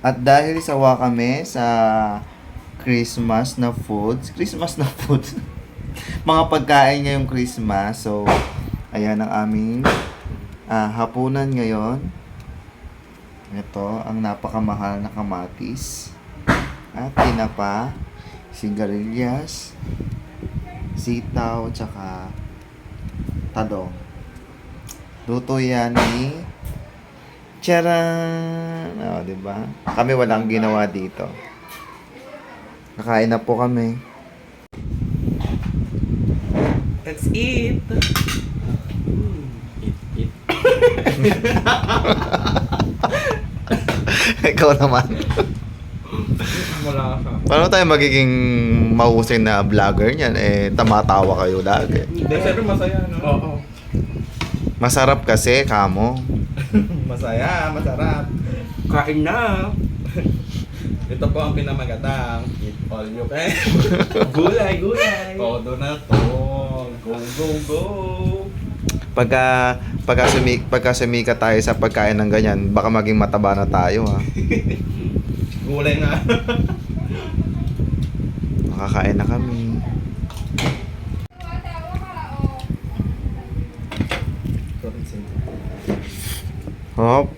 At dahil sawa kami sa Christmas na foods, mga pagkain ngayong Christmas. So, ayan ang aming hapunan ngayon. Ito, ang napakamahal na kamatis. At tinapa, sigarilyas, sitaw, tsaka talong. Luto yan ni Charan! O, diba? Kami walang ginawa dito. Nakain na po kami. Let's eat! Eat. Ikaw naman. Wala ka. Paano tayo magiging mahusay na vlogger niyan? Tamatawa kayo lagi. Hindi, pero masaya, no? Oo. Masarap kasi, kamo. Masaya, masarap. Kain na! Ito po ang pinamagatang eat all you can. Gulay! Todo na to. Go! Pagka sumika tayo sa pagkain ng ganyan, baka maging mataba na tayo, ha? Gulay nga. Makakain na kami. Hop.